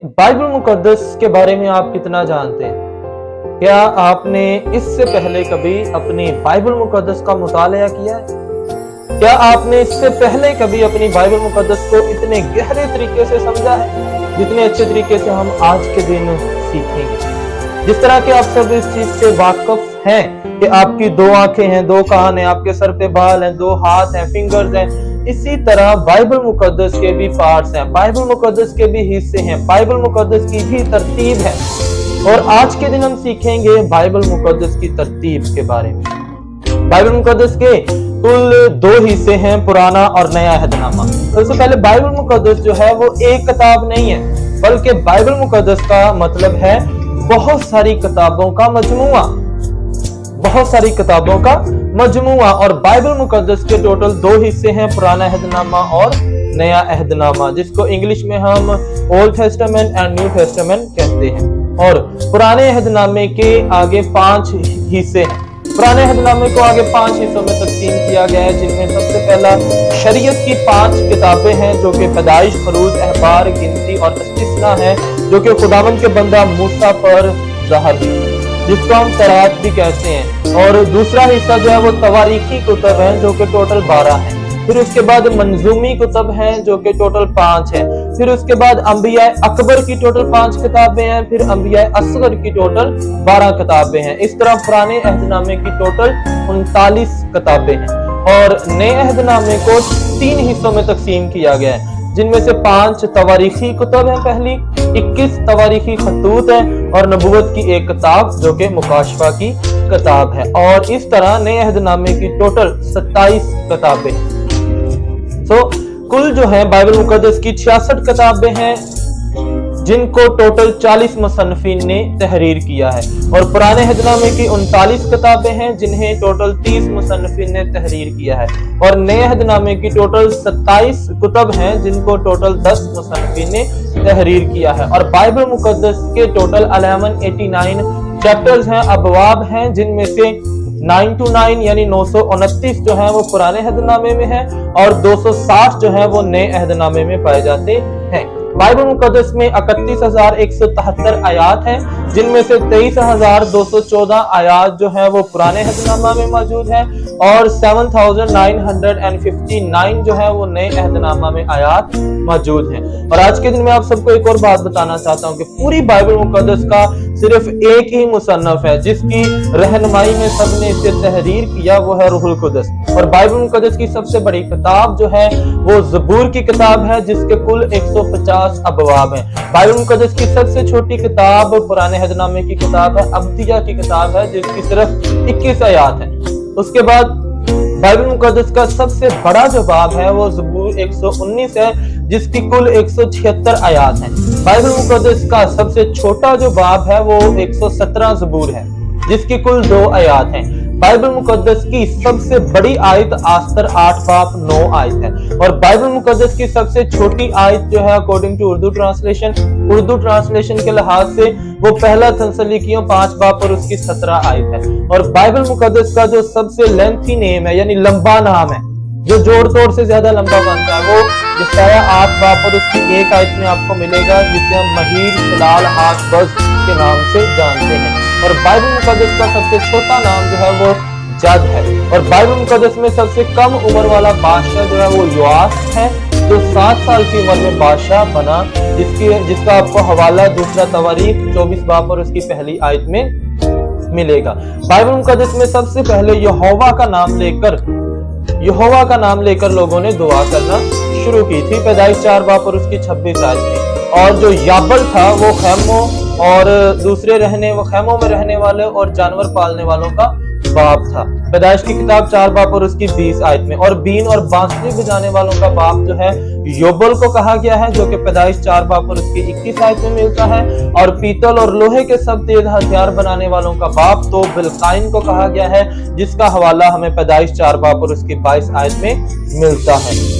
Bible मुकद्दस के बारे में आप कितना जानते हैं? क्या आपने इससे पहले कभी अपनी बाइबल मुकद्दस का मुताला किया है? क्या आपने इससे पहले कभी अपनी बाइबल मुकद्दस को इतने गहरे तरीके से समझा है जितने अच्छे तरीके से हम आज के दिन सीखेंगे? जिस तरह के आप सब इस चीज से वाकिफ हैं कि आपकी दो आंखें हैं, दो कान हैं, आपके सर पे बाल हैं, दो हाथ हैं, फिंगर्स हैं, इसी तरह बाइबल मुकद्दस के भी पार्ट्स हैं, बाइबल मुकद्दस के भी हिस्से हैं, बाइबल मुकद्दस की भी तरतीब है। और आज के दिन हम सीखेंगे बाइबल मुकद्दस की तरतीब के बारे में। बाइबल मुकद्दस के कुल दो हिस्से हैं, पुराना और नया अहदनामा। सबसे पहले बाइबल मुकद्दस जो है वो एक किताब नहीं है, बल्कि बाइबल मुकद्दस का मतलब है बहुत सारी किताबों का मजमुआ, बहुत सारी किताबों का मजमुआ। और बाइबल मुकद्दस के टोटल दो हिस्से हैं, पुराना अहदनामा और नया अहदनामा, जिसको इंग्लिश में हम old testament and new testament कहते हैं। और पुराने अहदनामे के आगे 5 हिस्से हैं। पुराने अहदनामे को आगे 5 हिस्सों में तकसीम किया गया है, जिनमें सबसे पहला शरीयत की 5 किताबें हैं, जो कि पैदाइश, खरूज, अहबार, गिनती और इस्तिस्ना है, जो कि खुदावंद के बंदा मूसा पर ज़ाहिर हुई, जिसको हम तौरात भी कहते हैं। और दूसरा हिस्सा जो है वो तवारीखी कुतब हैं, जो कि टोटल 12 हैं। फिर उसके बाद मंजूमी कुतब हैं, जो कि टोटल 5 हैं। फिर उसके बाद अंबिया अकबर की टोटल 5 किताबें हैं। फिर अंबिया असगर की टोटल 12 किताबें हैं। इस तरह पुराने अहदनामे की टोटल 39 किताबें हैं। और नए अहदनामे को 3 हिस्सों में तकसीम किया गया है, जिनमें से 5 तवारीखी कुतब हैं पहली, 21 तवारीखी खतूत है और नबूवत की एक किताब जो कि मुकाशफा की किताब है। और इस तरह नए अहदनामे की टोटल 27 किताबें हैं। कुल जो है बाइबल मुकद्दस की 66 किताबें हैं, जिनको टोटल 40 मुसन्निफीन ने तहरीर किया है। और पुराने अहदनामे की 39 किताबें हैं, जिन्हें टोटल 30 मुसन्निफीन ने तहरीर किया है। और नए अहदनामे की टोटल 27 कुतब हैं, जिनको टोटल 10 मुसन्निफीन ने तहरीर किया है। और बाइबल मुकद्दस के टोटल 1189 चैप्टर्स हैं, अबवाब हैं, जिनमें से 929 यानी 929 जो है वो पुराने अहदनामे में है और 260 जो है वो नए अहदनामे में पाए जाते हैं। बाइबल मुकद्दस में 31,173 आयात हैं, जिनमें से 23,214 आयात जो है वो पुराने अहदनामा में मौजूद है और 7,959 जो है वो नए अहदनामा में आयात मौजूद हैं। और आज के दिन में आप सबको एक और बात बताना चाहता हूँ कि पूरी बाइबल मुकद्दस का सिर्फ एक ही मुसन्नफ है, जिसकी रहनुमाई में सबने इसे तहरीर किया, वो है रूहुल कुद्स। और बाइबल मुकद्दस की सबसे बड़ी किताब जो है वो ज़बूर की किताब है, जिसके कुल 150 अबवाब हैं। बाइबल मुकद्दस की सबसे छोटी किताब पुराने अहदनामे की किताब है, अब्दिया की किताब है, जिसकी सिर्फ 21 आयात है। उसके बाद बाइबल मुकद्दस का सबसे बड़ा जो बाब है वो ज़बूर 119 है, जिसकी कुल 176 आयात हैं। बाइबल मुकद्दस का सबसे छोटा जो बाब है वो 117 ज़बूर है, जिसकी कुल 2 आयात हैं। बाइबल मुकद्दस की सबसे बड़ी आयत आस्तर 8 बाब 9 आयत है। और बाइबल मुकद्दस की सबसे छोटी आयत जो है अकॉर्डिंग टू उर्दू ट्रांसलेशन के लिहाज से वो पहला तसल्लीकियों 5 बाब और उसकी 17 आयत है। और बाइबल मुकद्दस का जो सबसे लेंथी नेम है यानी लंबा नाम है, जो जोड़ तोड़ से ज्यादा लंबा बनता है, वो यशायाह 8 बाब और उसकी 1 आयत में आपको मिलेगा, जिसे हम महीर हिलाल हाथ बज़ के नाम से जानते हैं। और बाइबल मुकद्दस का सबसे छोटा नाम जो है वो जद है। और बाइबल मुकद्दस में सबसे कम उम्र वाला बादशाह जो है वो योआस है, जो 7 साल की उम्र में बादशाह बना, जिसका आपको हवाला दूसरा तवारीख 24 बाब और उसकी पहली आयत में मिलेगा। बाइबल मुकद्दस में सबसे पहले यहोवा का नाम लेकर लोगों ने दुआ करना शुरू की थी, पैदाइश 4 बाब और उसकी 26 आयत में। और जो याबल था वो खैमों और खैमों में रहने वाले और जानवर पालने वालों का बाप था, पैदाइश की किताब 4 बाब और उसकी 20 आयत में। और बीन और बांसुरी बजाने वालों का बाप जो है योबल को कहा गया है, जो कि पैदाइश 4 बाब और उसकी 21 आयत में मिलता है। और पीतल और लोहे के सब तेज हथियार बनाने वालों का बाप तो बिलकाइन को कहा गया है, जिसका हवाला हमें पैदाइश 4 बाब और उसकी 22 आयत में मिलता है।